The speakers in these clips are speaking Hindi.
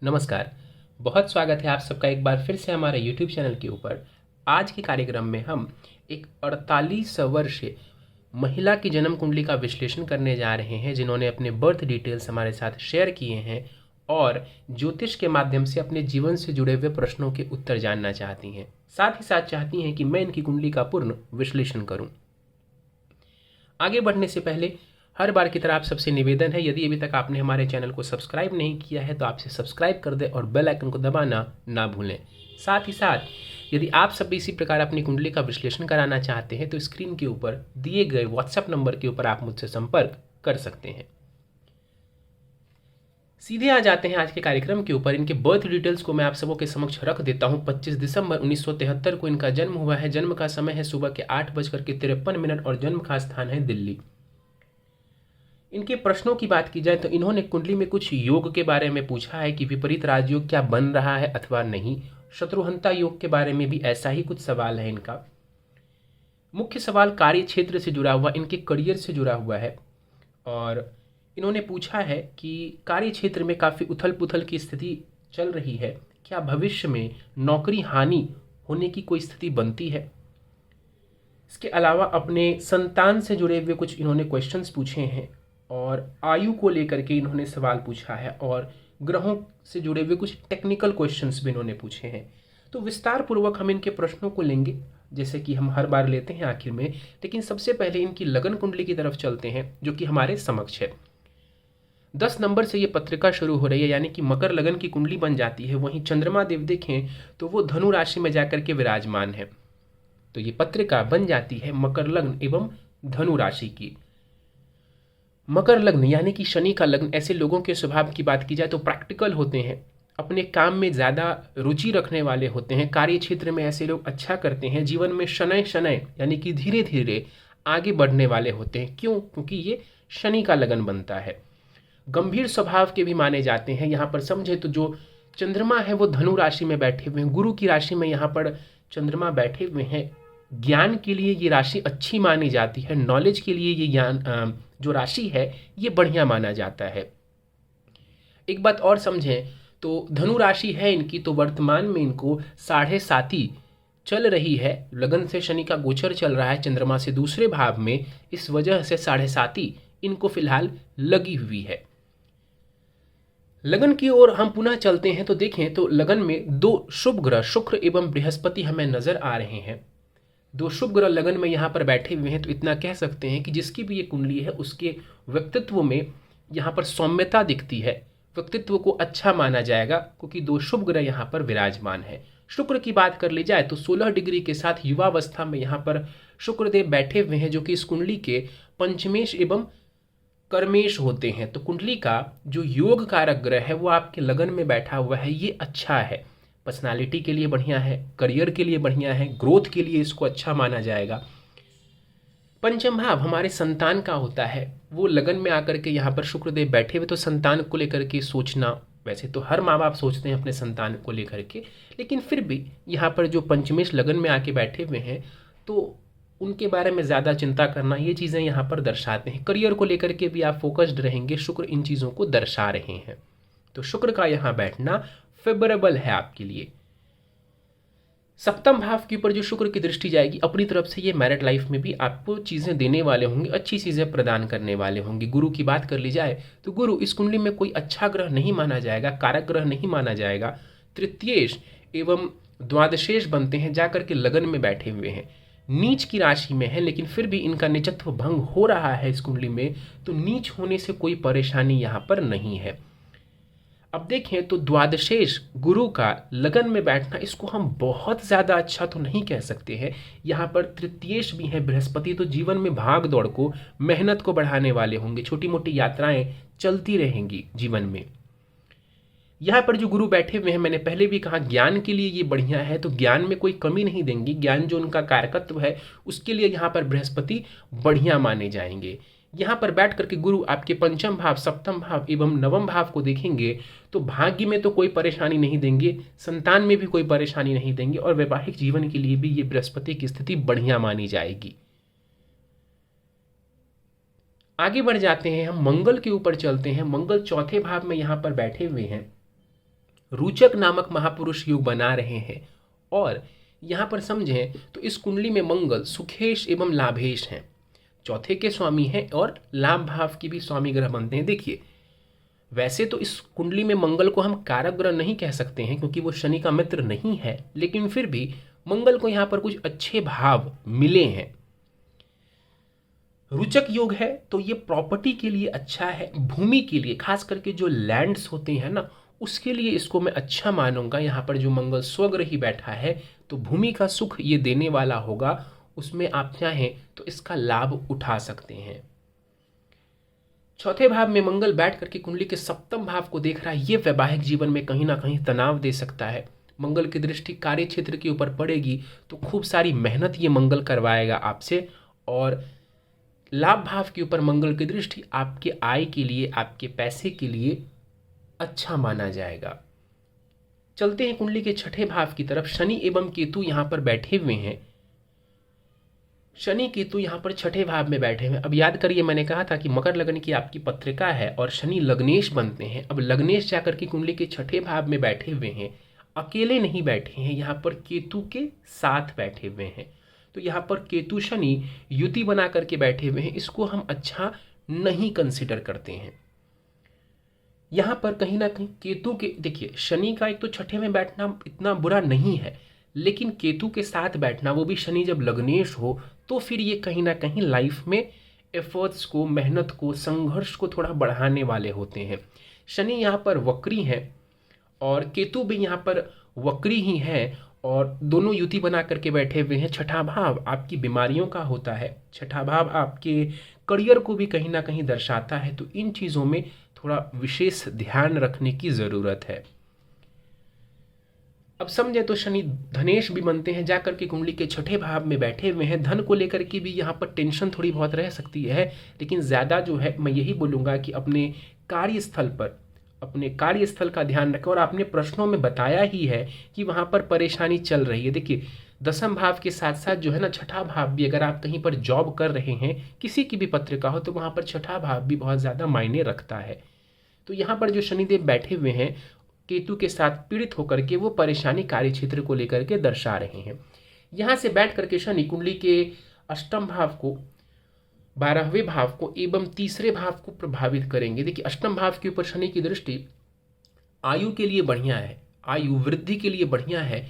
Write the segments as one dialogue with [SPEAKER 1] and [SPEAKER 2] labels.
[SPEAKER 1] नमस्कार। बहुत स्वागत है आप सबका एक बार फिर से हमारे YouTube चैनल के ऊपर। आज के कार्यक्रम में हम एक 48 वर्षीय महिला की जन्म कुंडली का विश्लेषण करने जा रहे हैं, जिन्होंने अपने बर्थ डिटेल्स हमारे साथ शेयर किए हैं और ज्योतिष के माध्यम से अपने जीवन से जुड़े हुए प्रश्नों के उत्तर जानना चाहती हैं। साथ ही साथ चाहती हैं कि मैं इनकी कुंडली का पूर्ण विश्लेषण करूं। आगे बढ़ने से पहले हर बार की तरह आप सबसे निवेदन है, यदि अभी तक आपने हमारे चैनल को सब्सक्राइब नहीं किया है तो आपसे सब्सक्राइब कर दें और बेल आइकन को दबाना ना भूलें। साथ ही साथ यदि आप सब इसी प्रकार अपनी कुंडली का विश्लेषण कराना चाहते हैं तो स्क्रीन के ऊपर दिए गए व्हाट्सएप नंबर के ऊपर आप मुझसे संपर्क कर सकते हैं। सीधे आ जाते हैं आज के कार्यक्रम के ऊपर। इनके बर्थ डिटेल्स को मैं आप सबों के समक्ष रख देता हूं। 25 दिसंबर 1973 को इनका जन्म हुआ है। जन्म का समय है सुबह के 8:53 और जन्म का स्थान है दिल्ली। इनके प्रश्नों की बात की जाए तो इन्होंने कुंडली में कुछ योग के बारे में पूछा है कि विपरीत राजयोग क्या बन रहा है अथवा नहीं। शत्रुहंता योग के बारे में भी ऐसा ही कुछ सवाल है इनका। मुख्य सवाल कार्य क्षेत्र से जुड़ा हुआ, इनके करियर से जुड़ा हुआ है और इन्होंने पूछा है कि कार्य क्षेत्र में काफ़ी उथल पुथल की स्थिति चल रही है, क्या भविष्य में नौकरी हानि होने की कोई स्थिति बनती है। इसके अलावा अपने संतान से जुड़े हुए कुछ इन्होंने क्वेश्चंस पूछे हैं और आयु को लेकर के इन्होंने सवाल पूछा है और ग्रहों से जुड़े हुए कुछ टेक्निकल क्वेश्चंस भी इन्होंने पूछे हैं। तो विस्तार पूर्वक हम इनके प्रश्नों को लेंगे, जैसे कि हम हर बार लेते हैं आखिर में। लेकिन सबसे पहले इनकी लगन कुंडली की तरफ चलते हैं, जो कि हमारे समक्ष है। 10 नंबर से ये पत्रिका शुरू हो रही है, यानी कि मकर लगन की कुंडली बन जाती है। वहीं चंद्रमा देव देखें तो वो धनु राशि में जाकर के विराजमान है। तो ये पत्रिका बन जाती है मकर लग्न एवं धनु राशि की। मकर लग्न यानी कि शनि का लग्न, ऐसे लोगों के स्वभाव की बात की जाए तो प्रैक्टिकल होते हैं, अपने काम में ज़्यादा रुचि रखने वाले होते हैं। कार्य क्षेत्र में ऐसे लोग अच्छा करते हैं। जीवन में शनय शनय यानी कि धीरे धीरे आगे बढ़ने वाले होते हैं। क्यों? क्योंकि ये शनि का लगन बनता है। गंभीर स्वभाव के भी माने जाते हैं। यहाँ पर समझे तो जो चंद्रमा है वो धनु राशि में बैठे हुए हैं, गुरु की राशि में यहाँ पर चंद्रमा बैठे हुए हैं। ज्ञान के लिए ये राशि अच्छी मानी जाती है। नॉलेज के लिए ये ज्ञान जो राशि है ये बढ़िया माना जाता है। एक बात और समझें तो धनु राशि है इनकी, तो वर्तमान में इनको 7.5 चल रही है। लगन से शनि का गोचर चल रहा है चंद्रमा से दूसरे भाव में, इस वजह से 7.5 इनको फिलहाल लगी हुई है। लगन की ओर हम पुनः चलते हैं तो देखें तो लगन में दो शुभ ग्रह शुक्र एवं बृहस्पति हमें नजर आ रहे हैं। दो शुभ ग्रह लगन में यहाँ पर बैठे हुए हैं, तो इतना कह सकते हैं कि जिसकी भी ये कुंडली है उसके व्यक्तित्व में यहाँ पर सौम्यता दिखती है। व्यक्तित्व को अच्छा माना जाएगा क्योंकि दो शुभ ग्रह यहाँ पर विराजमान है। शुक्र की बात कर ली जाए तो 16 डिग्री के साथ युवावस्था में यहाँ पर शुक्रदेव बैठे हुए हैं, जो कि इस कुंडली के पंचमेश एवं कर्मेश होते हैं। तो कुंडली का जो योग कारक ग्रह है वो आपके लगन में बैठा हुआ है, ये अच्छा है। पर्सनालिटी के लिए बढ़िया है, करियर के लिए बढ़िया है, ग्रोथ के लिए इसको अच्छा माना जाएगा। पंचम भाव हमारे संतान का होता है, वो लगन में आकर के यहाँ पर शुक्रदेव बैठे हुए, तो संतान को लेकर के सोचना, वैसे तो हर माँ बाप सोचते हैं अपने संतान को लेकर के, लेकिन फिर भी यहाँ पर जो पंचमेश लगन में आके बैठे हुए हैं तो उनके बारे में ज़्यादा चिंता करना, ये चीज़ें यहाँ पर दर्शाते हैं। करियर को लेकर के भी आप फोकस्ड रहेंगे, शुक्र इन चीज़ों को दर्शा रहे हैं। तो शुक्र का यहाँ बैठना फेवरेबल है आपके लिए। सप्तम भाव के ऊपर जो शुक्र की दृष्टि जाएगी, अपनी तरफ से ये मैरिड लाइफ में भी आपको चीज़ें देने वाले होंगे, अच्छी चीज़ें प्रदान करने वाले होंगे। गुरु की बात कर ली जाए तो गुरु इस कुंडली में कोई अच्छा ग्रह नहीं माना जाएगा, कारक ग्रह नहीं माना जाएगा। तृतीयेश एवं द्वादशेश बनते हैं, जाकर के लगन में बैठे हुए हैं। नीच की राशि में है, लेकिन फिर भी इनका निचत्व भंग हो रहा है इस कुंडली में, तो नीच होने से कोई परेशानी यहाँ पर नहीं है। अब देखें तो द्वादशेश गुरु का लगन में बैठना, इसको हम बहुत ज़्यादा अच्छा तो नहीं कह सकते हैं। यहाँ पर तृतीयेश भी है बृहस्पति, तो जीवन में भाग दौड़ को, मेहनत को बढ़ाने वाले होंगे। छोटी मोटी यात्राएं चलती रहेंगी जीवन में। यहाँ पर जो गुरु बैठे हुए हैं, मैंने पहले भी कहा ज्ञान के लिए ये बढ़िया है, तो ज्ञान में कोई कमी नहीं देंगी। ज्ञान जो उनका कारकत्व है उसके लिए यहाँ पर बृहस्पति बढ़िया माने जाएंगे। यहाँ पर बैठ करके गुरु आपके पंचम भाव, सप्तम भाव एवं नवम भाव को देखेंगे तो भाग्य में तो कोई परेशानी नहीं देंगे, संतान में भी कोई परेशानी नहीं देंगे और वैवाहिक जीवन के लिए भी ये बृहस्पति की स्थिति बढ़िया मानी जाएगी। आगे बढ़ जाते हैं हम, मंगल के ऊपर चलते हैं। मंगल चौथे भाव में यहाँ पर बैठे हुए हैं रोचक नामक महापुरुष योग बना रहे हैं। और यहाँ पर समझें तो इस कुंडली में मंगल सुखेश एवं लाभेश हैं, चौथे के स्वामी हैं और लाभ भाव की भी स्वामी ग्रह बनते हैं। देखिए वैसे तो इस कुंडली में मंगल को हम कारक ग्रह नहीं कह सकते हैं क्योंकि वो शनि का मित्र नहीं है, लेकिन फिर भी मंगल को यहाँ पर कुछ अच्छे भाव मिले हैं। रुचक योग है तो ये प्रॉपर्टी के लिए अच्छा है, भूमि के लिए, खास करके जो लैंड्स होते हैं ना उसके लिए इसको मैं अच्छा मानूंगा। यहाँ पर जो मंगल स्वग्रही बैठा है तो भूमि का सुख ये देने वाला होगा, उसमें आप चाहें तो इसका लाभ उठा सकते हैं। चौथे भाव में मंगल बैठ करके कुंडली के सप्तम भाव को देख रहा है, ये वैवाहिक जीवन में कहीं ना कहीं तनाव दे सकता है। मंगल की दृष्टि कार्य क्षेत्र के ऊपर पड़ेगी तो खूब सारी मेहनत ये मंगल करवाएगा आपसे, और लाभ भाव के ऊपर मंगल की दृष्टि आपके आय के लिए, आपके पैसे के लिए अच्छा माना जाएगा। चलते हैं कुंडली के छठे भाव की तरफ। शनि एवं केतु यहाँ पर बैठे हुए हैं। शनि केतु यहाँ पर छठे भाव में बैठे हुए हैं। अब याद करिए मैंने कहा था कि मकर लग्न की आपकी पत्रिका है और शनि लग्नेश बनते हैं। अब लग्नेश जाकर के कुंडली के छठे भाव में बैठे हुए हैं, अकेले नहीं बैठे हैं, यहाँ पर केतु के साथ बैठे हुए हैं। तो यहाँ पर केतु शनि युति बना करके बैठे हुए हैं, इसको हम अच्छा नहीं कंसिडर करते हैं। यहाँ पर कहीं ना कहीं केतु के, देखिए शनि का एक तो छठे में बैठना इतना बुरा नहीं है, लेकिन केतु के साथ बैठना, वो भी शनि जब लग्नेश हो, तो फिर ये कहीं ना कहीं लाइफ में एफर्ट्स को, मेहनत को, संघर्ष को थोड़ा बढ़ाने वाले होते हैं। शनि यहाँ पर वक्री है और केतु भी यहाँ पर वक्री ही है, और दोनों युति बना करके बैठे हुए हैं। छठा भाव आपकी बीमारियों का होता है, छठा भाव आपके करियर को भी कहीं ना कहीं दर्शाता है, तो इन चीज़ों में थोड़ा विशेष ध्यान रखने की ज़रूरत है। अब समझे तो शनि धनेश भी बनते हैं, जाकर के कुंडली के छठे भाव में बैठे हुए हैं। धन को लेकर के भी यहाँ पर टेंशन थोड़ी बहुत रह सकती है, लेकिन ज़्यादा जो है मैं यही बोलूँगा कि अपने कार्यस्थल पर, अपने कार्यस्थल का ध्यान रखें। और आपने प्रश्नों में बताया ही है कि वहाँ पर परेशानी चल रही है। देखिए दसम भाव के साथ साथ जो है ना छठा भाव भी, अगर आप कहीं पर जॉब कर रहे हैं, किसी की भी पत्रिका हो, तो वहाँ पर छठा भाव भी बहुत ज़्यादा मायने रखता है। तो यहाँ पर जो शनिदेव बैठे हुए हैं केतु के साथ पीड़ित होकर के, वो परेशानी कार्य क्षेत्र को लेकर के दर्शा रहे हैं। यहाँ से बैठ करके शनि कुंडली के अष्टम भाव को, 12वें भाव को एवं तीसरे भाव को प्रभावित करेंगे। देखिए अष्टम भाव के ऊपर शनि की दृष्टि आयु के लिए बढ़िया है, आयु वृद्धि के लिए बढ़िया है।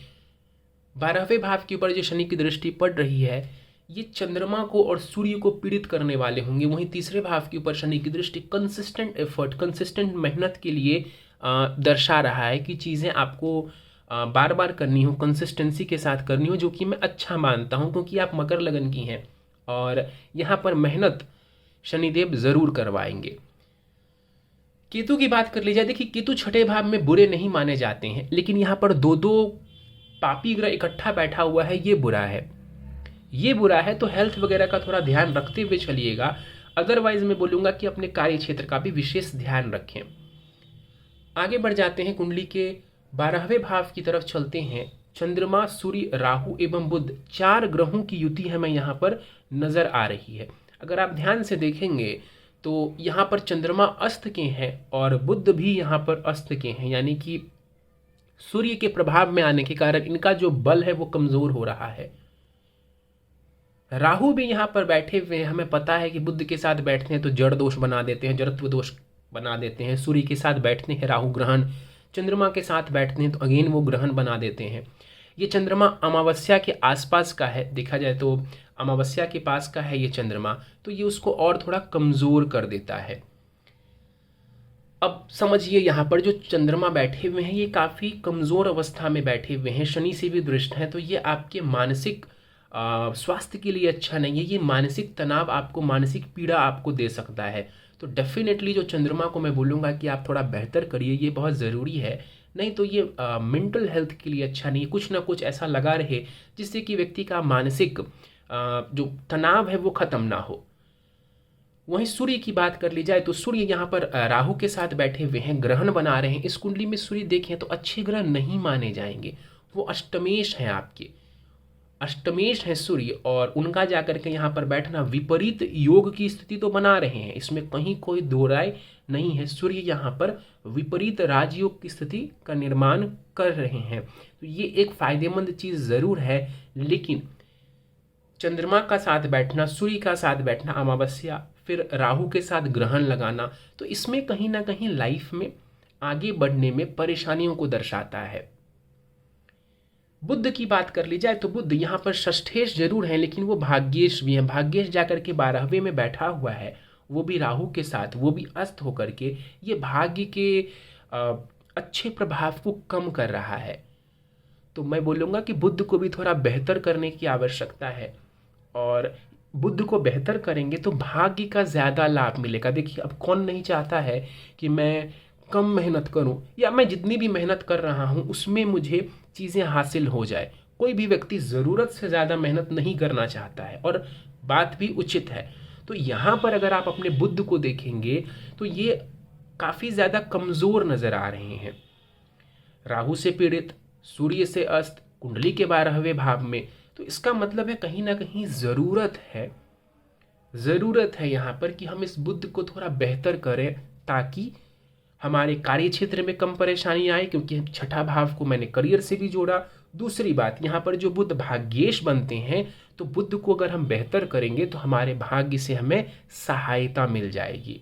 [SPEAKER 1] 12वें भाव के ऊपर जो शनि की दृष्टि पड़ रही है, ये चंद्रमा को और सूर्य को पीड़ित करने वाले होंगे। वहीं तीसरे भाव के ऊपर शनि की दृष्टि कंसिस्टेंट एफर्ट, कंसिस्टेंट मेहनत के लिए दर्शा रहा है कि चीज़ें आपको बार बार करनी हो, कंसिस्टेंसी के साथ करनी हो, जो कि मैं अच्छा मानता हूं क्योंकि आप मकर लगन की हैं और यहाँ पर मेहनत शनिदेव ज़रूर करवाएंगे। केतु की बात कर ली जाए, देखिए केतु छठे भाव में बुरे नहीं माने जाते हैं, लेकिन यहाँ पर दो दो पापी ग्रह इकट्ठा बैठा हुआ है, ये बुरा है, ये बुरा है। तो हेल्थ वगैरह का थोड़ा ध्यान रखते हुए चलिएगा। अदरवाइज मैं बोलूँगा कि अपने कार्य क्षेत्र का भी विशेष ध्यान रखें। आगे बढ़ जाते हैं, कुंडली के 12वें भाव की तरफ चलते हैं। चंद्रमा, सूर्य, राहु एवं बुध, 4 ग्रहों की युति हमें यहाँ पर नजर आ रही है। अगर आप ध्यान से देखेंगे तो यहाँ पर चंद्रमा अस्त के हैं और बुध भी यहाँ पर अस्त के हैं, यानी कि सूर्य के प्रभाव में आने के कारण इनका जो बल है वो कमजोर हो रहा है। राहु भी यहाँ पर बैठे हुए हैं, हमें पता है कि बुध के साथ बैठते हैं तो जड़ दोष बना देते हैं, जड़त्व दोष बना देते हैं। सूर्य के साथ बैठते हैं राहु ग्रहण, चंद्रमा के साथ बैठते हैं तो अगेन वो ग्रहण बना देते हैं। ये चंद्रमा अमावस्या के आसपास का है, देखा जाए तो अमावस्या के पास का है ये चंद्रमा, तो ये उसको और थोड़ा कमजोर कर देता है। अब समझिए यहाँ पर जो चंद्रमा बैठे हुए हैं ये काफ़ी कमज़ोर अवस्था में बैठे हुए हैं, शनि से भी दृष्ट हैं, तो ये आपके मानसिक स्वास्थ्य के लिए अच्छा नहीं है। ये मानसिक तनाव आपको, मानसिक पीड़ा आपको दे सकता है। तो डेफिनेटली जो चंद्रमा को मैं बोलूँगा कि आप थोड़ा बेहतर करिए, ये बहुत ज़रूरी है। नहीं तो ये मेंटल हेल्थ के लिए अच्छा नहीं है। कुछ ना कुछ ऐसा लगा रहे जिससे कि व्यक्ति का मानसिक जो तनाव है वो ख़त्म ना हो। वहीं सूर्य की बात कर ली जाए तो सूर्य यहाँ पर राहु के साथ बैठे हुए हैं, ग्रहण बना रहे हैं। इस कुंडली में सूर्य देखें तो अच्छे ग्रह नहीं माने जाएंगे, वो अष्टमेश हैं आपके, अष्टमेश है सूर्य और उनका जाकर के यहाँ पर बैठना विपरीत योग की स्थिति तो बना रहे हैं, इसमें कहीं कोई दो राय नहीं है। सूर्य यहाँ पर विपरीत राजयोग की स्थिति का निर्माण कर रहे हैं, तो ये एक फायदेमंद चीज जरूर है। लेकिन चंद्रमा का साथ बैठना, सूर्य का साथ बैठना, अमावस्या, फिर राहु के साथ ग्रहण लगाना, तो इसमें कहीं ना कहीं लाइफ में आगे बढ़ने में परेशानियों को दर्शाता है। बुध की बात कर ली जाए तो बुध यहाँ पर षष्ठेश जरूर है, लेकिन वो भाग्येश भी है। भाग्येश जाकर के 12वें में बैठा हुआ है, वो भी राहु के साथ, वो भी अस्त होकर के ये भाग्य के अच्छे प्रभाव को कम कर रहा है। तो मैं बोलूँगा कि बुध को भी थोड़ा बेहतर करने की आवश्यकता है, और बुध को बेहतर करेंगे तो भाग्य का ज़्यादा लाभ मिलेगा। देखिए, अब कौन नहीं चाहता है कि मैं कम मेहनत करूं, या मैं जितनी भी मेहनत कर रहा हूं उसमें मुझे चीज़ें हासिल हो जाए। कोई भी व्यक्ति ज़रूरत से ज़्यादा मेहनत नहीं करना चाहता है, और बात भी उचित है। तो यहाँ पर अगर आप अपने बुध को देखेंगे तो ये काफ़ी ज़्यादा कमज़ोर नज़र आ रहे हैं। राहु से पीड़ित, सूर्य से अस्त, कुंडली के 12वें भाव में, तो इसका मतलब है कहीं ना कहीं ज़रूरत है यहाँ पर कि हम इस बुध को थोड़ा बेहतर करें, ताकि हमारे कार्य क्षेत्र में कम परेशानी आए, क्योंकि छठा भाव को मैंने करियर से भी जोड़ा। दूसरी बात, यहाँ पर जो बुध भाग्येश बनते हैं, तो बुध को अगर हम बेहतर करेंगे तो हमारे भाग्य से हमें सहायता मिल जाएगी।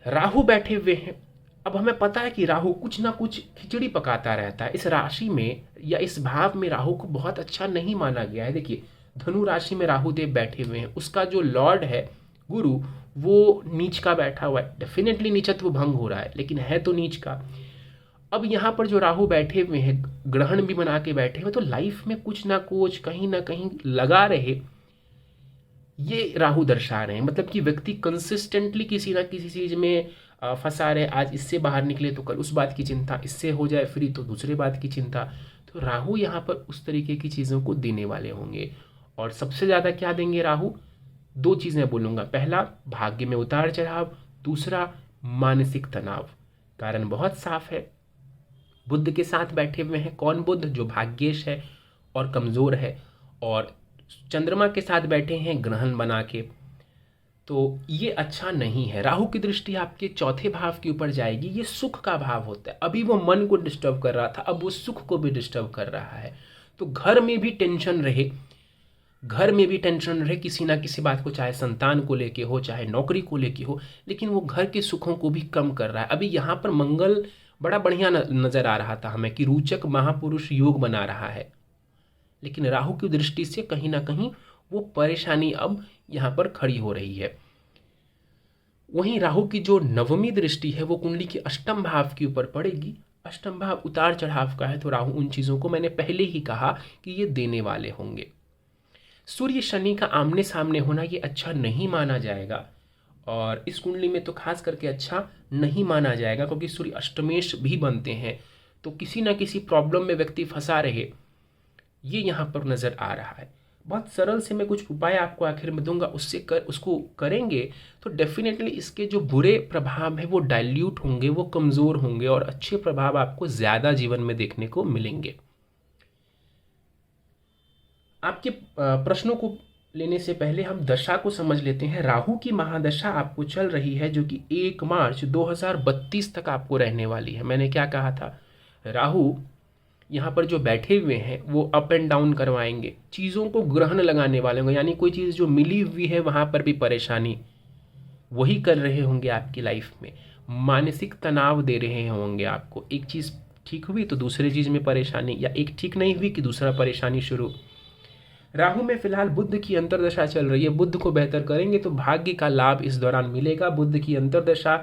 [SPEAKER 1] राहु बैठे हुए हैं, अब हमें पता है कि राहु कुछ ना कुछ खिचड़ी पकाता रहता है। इस राशि में या इस भाव में राहु को बहुत अच्छा नहीं माना गया है। देखिए, धनु राशि में राहु देव बैठे हुए हैं, उसका जो लॉर्ड है गुरु, वो नीच का बैठा हुआ है। डेफिनेटली नीचत्व भंग हो रहा है, लेकिन है तो नीच का। अब यहाँ पर जो राहु बैठे हुए हैं, ग्रहण भी बना के बैठे हुए, तो लाइफ में कुछ ना कुछ कहीं ना कहीं लगा रहे, ये राहु दर्शा रहे हैं। मतलब कि व्यक्ति कंसिस्टेंटली किसी ना किसी चीज में फंसा रहे। आज इससे बाहर निकले तो कल उस बात की चिंता, इससे हो जाए फ्री तो दूसरे बात की चिंता। तो राहु यहाँ पर उस तरीके की चीज़ों को देने वाले होंगे। और सबसे ज़्यादा क्या देंगे राहु? दो चीज़ें बोलूँगा। पहला, भाग्य में उतार चढ़ाव। दूसरा, मानसिक तनाव। कारण बहुत साफ है, बुध के साथ बैठे हुए हैं। कौन? बुध, जो भाग्येश है और कमज़ोर है, और चंद्रमा के साथ बैठे हैं ग्रहण बना के। तो ये अच्छा नहीं है। राहु की दृष्टि आपके चौथे भाव के ऊपर जाएगी। ये सुख का भाव होता है। अभी वो मन को डिस्टर्ब कर रहा था, अब वो सुख को भी डिस्टर्ब कर रहा है। तो घर में भी टेंशन रहे, किसी ना किसी बात को, चाहे संतान को लेके हो, चाहे नौकरी को लेके हो, लेकिन वो घर के सुखों को भी कम कर रहा है। अभी यहाँ पर मंगल बड़ा बढ़िया नजर आ रहा था हमें कि रोचक महापुरुष योग बना रहा है, लेकिन राहु की दृष्टि से कहीं ना कहीं वो परेशानी अब यहाँ पर खड़ी हो रही है। वहीं राहु की जो नवमी दृष्टि है वो कुंडली के अष्टम भाव के ऊपर पड़ेगी। अष्टम भाव उतार चढ़ाव का है, तो राहु उन चीज़ों को, मैंने पहले ही कहा कि ये देने वाले होंगे। सूर्य शनि का आमने सामने होना ये अच्छा नहीं माना जाएगा, और इस कुंडली में तो खास करके अच्छा नहीं माना जाएगा, क्योंकि सूर्य अष्टमेश भी बनते हैं। तो किसी ना किसी प्रॉब्लम में व्यक्ति फंसा रहे, ये यहाँ पर नज़र आ रहा है। बहुत सरल से मैं कुछ उपाय आपको आखिर में दूंगा, उसको करेंगे तो डेफिनेटली इसके जो बुरे प्रभाव हैं वो डाइल्यूट होंगे, वो कमज़ोर होंगे, और अच्छे प्रभाव आपको ज़्यादा जीवन में देखने को मिलेंगे। आपके प्रश्नों को लेने से पहले हम दशा को समझ लेते हैं। राहु की महादशा आपको चल रही है, जो कि 1 मार्च 2032 तक आपको रहने वाली है। मैंने क्या कहा था? राहु यहाँ पर जो बैठे हुए हैं वो अप एंड डाउन करवाएंगे, चीज़ों को ग्रहण लगाने वाले होंगे, यानी कोई चीज़ जो मिली हुई है वहाँ पर भी परेशानी वही कर रहे होंगे आपकी लाइफ में। मानसिक तनाव दे रहे होंगे आपको। एक चीज़ ठीक हुई तो दूसरी चीज़ में परेशानी, या एक ठीक नहीं हुई कि दूसरा परेशानी शुरू। राहु में फिलहाल बुध की अंतर्दशा चल रही है। बुध को बेहतर करेंगे तो भाग्य का लाभ इस दौरान मिलेगा। बुध की अंतर्दशा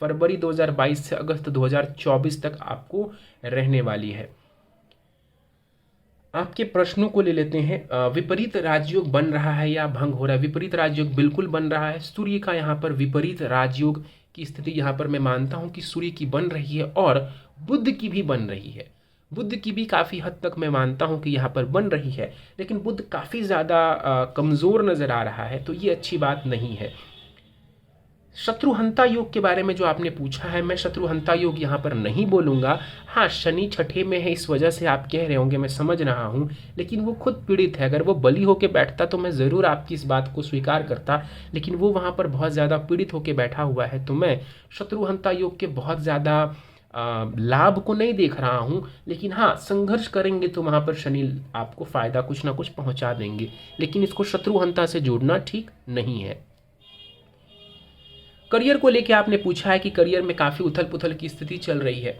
[SPEAKER 1] फरवरी 2022 से अगस्त 2024 तक आपको रहने वाली है। आपके प्रश्नों को ले लेते हैं। विपरीत राजयोग बन रहा है या भंग हो रहा है? विपरीत राजयोग बिल्कुल बन रहा है। सूर्य का यहाँ पर विपरीत राजयोग की स्थिति यहाँ पर मैं मानता हूँ कि सूर्य की बन रही है, और बुध की भी बन रही है। बुध की भी काफ़ी हद तक मैं मानता हूँ कि यहाँ पर बन रही है, लेकिन बुध काफ़ी ज़्यादा कमज़ोर नज़र आ रहा है, तो ये अच्छी बात नहीं है। शत्रुहंता योग के बारे में जो आपने पूछा है, मैं शत्रुहंता योग यहाँ पर नहीं बोलूँगा। हाँ, शनि छठे में है, इस वजह से आप कह रहे होंगे, मैं समझ रहा हूँ, लेकिन वो खुद पीड़ित है। अगर वो बली होकर बैठता तो मैं ज़रूर आपकी इस बात को स्वीकार करता, लेकिन वो वहाँ पर बहुत ज़्यादा पीड़ित होकर बैठा हुआ है, तो मैं शत्रुहंता योग के बहुत ज़्यादा लाभ को नहीं देख रहा हूँ। लेकिन हाँ, संघर्ष करेंगे तो वहाँ पर शनि आपको फ़ायदा कुछ ना कुछ पहुँचा देंगे, लेकिन इसको शत्रुहंता से जोड़ना ठीक नहीं है। करियर को लेके आपने पूछा है कि करियर में काफ़ी उथल पुथल की स्थिति चल रही है।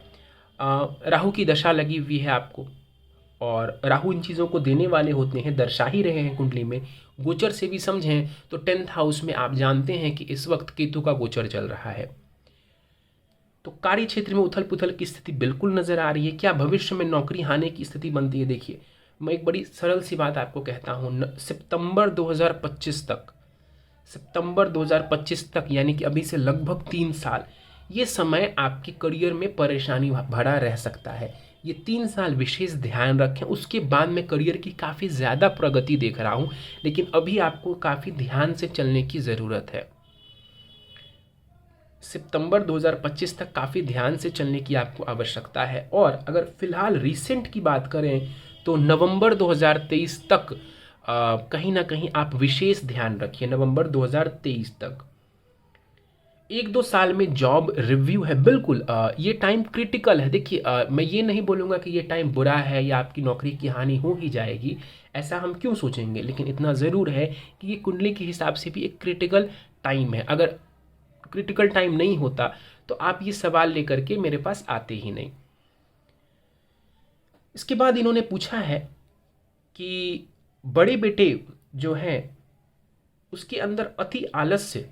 [SPEAKER 1] राहु की दशा लगी हुई है आपको, और राहु इन चीज़ों को देने वाले होते हैं, दर्शा ही रहे हैं कुंडली में। गोचर से भी समझें तो 10th हाउस में आप जानते हैं कि इस वक्त केतु का गोचर चल रहा है। तो कार्य क्षेत्र में उथल पुथल की स्थिति बिल्कुल नजर आ रही है। क्या भविष्य में नौकरी हानि की स्थिति बनती है? देखिए, मैं एक बड़ी सरल सी बात आपको कहता हूँ। सितंबर 2025 तक, यानी कि अभी से लगभग 3 साल, ये समय आपके करियर में परेशानी भरा रह सकता है। ये 3 साल विशेष ध्यान रखें। उसके बाद मैं करियर की काफ़ी ज़्यादा प्रगति देख रहा हूँ, लेकिन अभी आपको काफ़ी ध्यान से चलने की ज़रूरत है। सितंबर 2025 तक काफ़ी ध्यान से चलने की आपको आवश्यकता है। और अगर फिलहाल रिसेंट की बात करें तो नवंबर 2023 तक कहीं ना कहीं आप विशेष ध्यान रखिए। नवंबर 2023 तक 1-2 साल में जॉब रिव्यू है, बिल्कुल ये टाइम क्रिटिकल है। देखिए, मैं ये नहीं बोलूँगा कि ये टाइम बुरा है या आपकी नौकरी की हानि हो ही जाएगी, ऐसा हम क्यों सोचेंगे, लेकिन इतना ज़रूर है कि ये कुंडली के हिसाब से भी एक क्रिटिकल टाइम है। अगर क्रिटिकल टाइम नहीं होता तो आप ये सवाल लेकर के मेरे पास आते ही नहीं। इसके बाद इन्होंने पूछा है कि बड़े बेटे जो हैं उसके अंदर अति आलस्य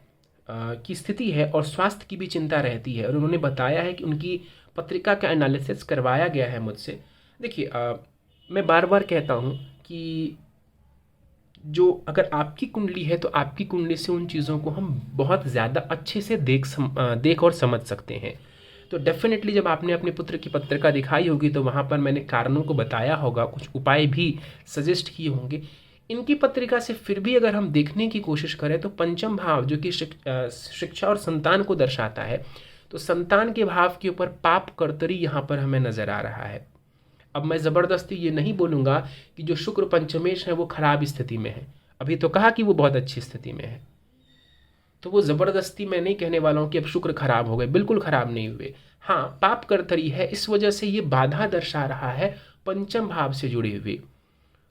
[SPEAKER 1] की स्थिति है और स्वास्थ्य की भी चिंता रहती है, और उन्होंने बताया है कि उनकी पत्रिका का एनालिसिस करवाया गया है मुझसे। देखिए, मैं बार बार कहता हूँ कि जो अगर आपकी कुंडली है तो आपकी कुंडली से उन चीज़ों को हम बहुत ज़्यादा अच्छे से देख और समझ सकते हैं। तो डेफिनेटली जब आपने अपने पुत्र की पत्रिका दिखाई होगी तो वहाँ पर मैंने कारणों को बताया होगा, कुछ उपाय भी सजेस्ट किए होंगे। इनकी पत्रिका से फिर भी अगर हम देखने की कोशिश करें तो पंचम भाव जो कि शिक्षा और संतान को दर्शाता है, तो संतान के भाव के ऊपर पाप कर्तरी यहाँ पर हमें नज़र आ रहा है। अब मैं ज़बरदस्ती ये नहीं बोलूँगा कि जो शुक्र पंचमेश है वो खराब स्थिति में है। अभी तो कहा कि वो बहुत अच्छी स्थिति में है, तो वो ज़बरदस्ती मैं नहीं कहने वाला हूँ कि अब शुक्र खराब हो गए, बिल्कुल खराब नहीं हुए। हाँ, पाप कर्तरी है, इस वजह से ये बाधा दर्शा रहा है पंचम भाव से जुड़ी हुई।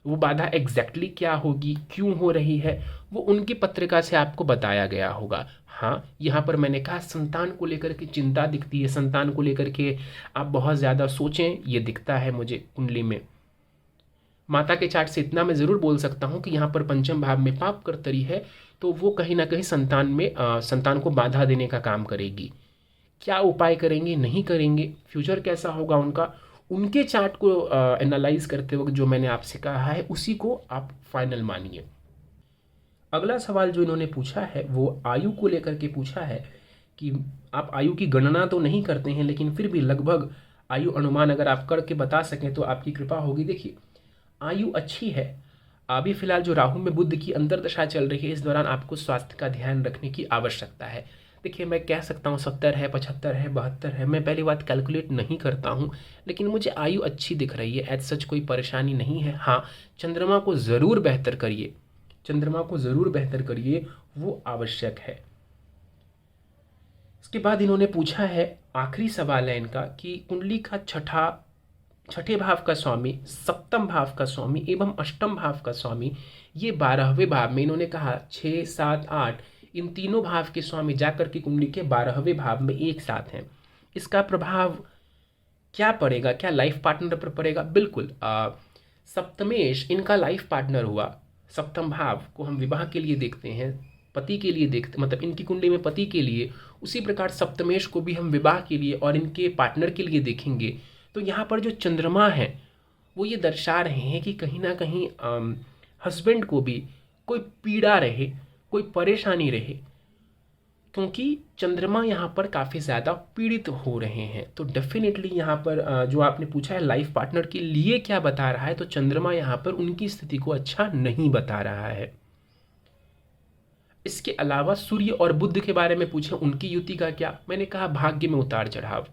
[SPEAKER 1] वो बाधा एग्जैक्टली क्या होगी, क्यों हो रही है, वो उनकी पत्रिका से आपको बताया गया होगा। हाँ, यहाँ पर मैंने कहा संतान को लेकर के चिंता दिखती है, संतान को लेकर के आप बहुत ज़्यादा सोचें, ये दिखता है मुझे कुंडली में। माता के चार्ट से इतना मैं ज़रूर बोल सकता हूँ कि यहाँ पर पंचम भाव में पाप कर्तरी है, तो वो कहीं ना कहीं संतान को बाधा देने का काम करेगी। क्या उपाय करेंगे, नहीं करेंगे, फ्यूचर कैसा होगा उनका, उनके चार्ट को एनालाइज करते वक्त जो मैंने आपसे कहा है उसी को आप फाइनल मानिए। अगला सवाल जो इन्होंने पूछा है वो आयु को लेकर के पूछा है कि आप आयु की गणना तो नहीं करते हैं, लेकिन फिर भी लगभग आयु अनुमान अगर आप करके बता सकें तो आपकी कृपा होगी। देखिए, आयु अच्छी है। अभी फिलहाल जो राहु में बुध की अंतर्दशा चल रही है, इस दौरान आपको स्वास्थ्य का ध्यान रखने की आवश्यकता है। देखिए, मैं कह सकता हूँ 70 है, 75 है, 72 है, मैं पहली बात कैलकुलेट नहीं करता हूँ, लेकिन मुझे आयु अच्छी दिख रही है। एज सच कोई परेशानी नहीं है। हाँ, चंद्रमा को ज़रूर बेहतर करिए, चंद्रमा को ज़रूर बेहतर करिए, वो आवश्यक है। इसके बाद इन्होंने पूछा है, आखिरी सवाल है इनका, कि कुंडली का छठे भाव का स्वामी, सप्तम भाव का स्वामी एवं अष्टम भाव का स्वामी, ये 12वें भाव में, इन्होंने कहा 6, 7, 8, इन तीनों भाव के स्वामी जाकर के कुंडली के 12वें भाव में एक साथ हैं। इसका प्रभाव क्या पड़ेगा, क्या लाइफ पार्टनर पर पड़ेगा? बिल्कुल, सप्तमेश इनका लाइफ पार्टनर हुआ। सप्तम भाव को हम विवाह के लिए देखते हैं, पति के लिए देखते, मतलब इनकी कुंडली में पति के लिए, उसी प्रकार सप्तमेश को भी हम विवाह के लिए और इनके पार्टनर के लिए देखेंगे। तो यहाँ पर जो चंद्रमा है वो ये दर्शा रहे हैं कि कहीं ना कहीं हस्बैंड को भी कोई पीड़ा रहे, कोई परेशानी रहे, क्योंकि चंद्रमा यहाँ पर काफ़ी ज़्यादा पीड़ित हो रहे हैं। तो डेफिनेटली यहाँ पर जो आपने पूछा है लाइफ पार्टनर के लिए क्या बता रहा है, तो चंद्रमा यहाँ पर उनकी स्थिति को अच्छा नहीं बता रहा है। इसके अलावा सूर्य और बुध के बारे में पूछें उनकी युति का क्या, मैंने कहा भाग्य में उतार चढ़ाव।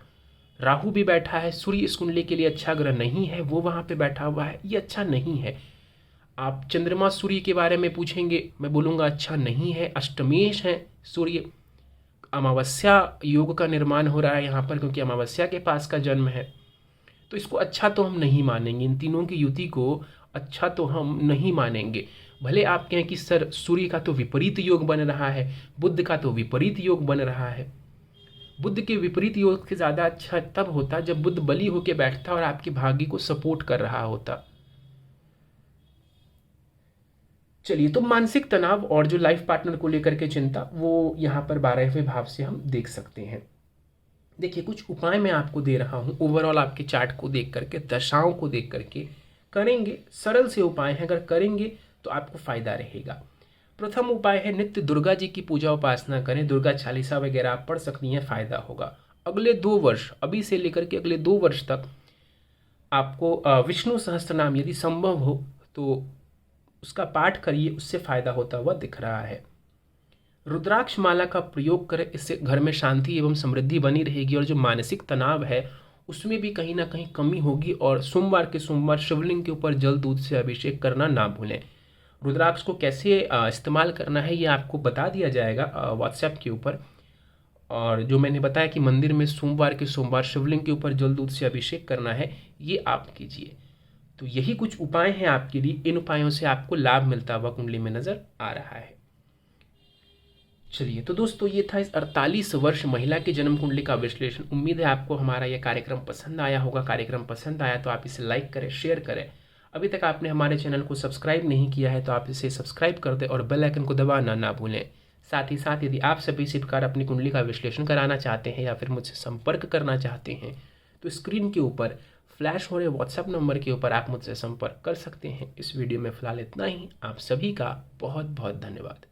[SPEAKER 1] राहु भी बैठा है, सूर्य इस कुंडली के लिए अच्छा ग्रह नहीं है, वो वहाँ पे बैठा हुआ है, ये अच्छा नहीं है। आप चंद्रमा सूर्य के बारे में पूछेंगे, मैं बोलूँगा अच्छा नहीं है, अष्टमेश है सूर्य, अमावस्या योग का निर्माण हो रहा है यहाँ पर क्योंकि अमावस्या के पास का जन्म है, तो इसको अच्छा तो हम नहीं मानेंगे। इन तीनों की युति को अच्छा तो हम नहीं मानेंगे। भले आप कहें कि सर सूर्य का तो विपरीत योग बन रहा है, बुध का तो विपरीत योग बन रहा है। बुध के विपरीत योग से ज़्यादा अच्छा तब होता जब बुध बली होकर बैठता और आपके भाग्य को सपोर्ट कर रहा होता। चलिए, तो मानसिक तनाव और जो लाइफ पार्टनर को लेकर के चिंता, वो यहाँ पर 12वें भाव से हम देख सकते हैं। देखिए, कुछ उपाय मैं आपको दे रहा हूँ, ओवरऑल आपके चार्ट को देख करके, दशाओं को देख करके करेंगे, सरल से उपाय हैं, अगर करेंगे तो आपको फायदा रहेगा। प्रथम उपाय है नित्य दुर्गा जी की पूजा उपासना करें, दुर्गा चालीसा वगैरह आप पढ़ सकती हैं, फायदा होगा। अगले 2 वर्ष, अभी से लेकर के अगले 2 वर्ष तक आपको विष्णु सहस्त्रनाम यदि संभव हो तो उसका पाठ करिए, उससे फायदा होता हुआ दिख रहा है। रुद्राक्ष माला का प्रयोग करें, इससे घर में शांति एवं समृद्धि बनी रहेगी और जो मानसिक तनाव है उसमें भी कहीं ना कहीं कमी होगी। और सोमवार के सोमवार शिवलिंग के ऊपर जल दूध से अभिषेक करना ना भूलें। रुद्राक्ष को कैसे इस्तेमाल करना है ये आपको बता दिया जाएगा व्हाट्सएप के ऊपर। और जो मैंने बताया कि मंदिर में सोमवार के सोमवार शिवलिंग के ऊपर जल दूध से अभिषेक करना है, ये आप कीजिए। तो यही कुछ उपाय हैं आपके लिए, इन उपायों से आपको लाभ मिलता हुआ कुंडली में नजर आ रहा है। चलिए, तो दोस्तों ये था इस 48 वर्ष महिला की जन्म कुंडली का विश्लेषण। उम्मीद है आपको हमारा यह कार्यक्रम पसंद आया होगा। कार्यक्रम पसंद आया तो आप इसे लाइक करें, शेयर करें। अभी तक आपने हमारे चैनल को सब्सक्राइब नहीं किया है तो आप इसे सब्सक्राइब कर दें और बेल आइकन को दबाना ना भूलें। साथ ही साथ यदि आप सभी इसी प्रकार अपनी कुंडली का विश्लेषण कराना चाहते हैं या फिर मुझसे संपर्क करना चाहते हैं तो स्क्रीन के ऊपर फ्लैश हो रहे व्हाट्सएप नंबर के ऊपर आप मुझसे संपर्क कर सकते हैं। इस वीडियो में फिलहाल इतना ही। आप सभी का बहुत बहुत धन्यवाद।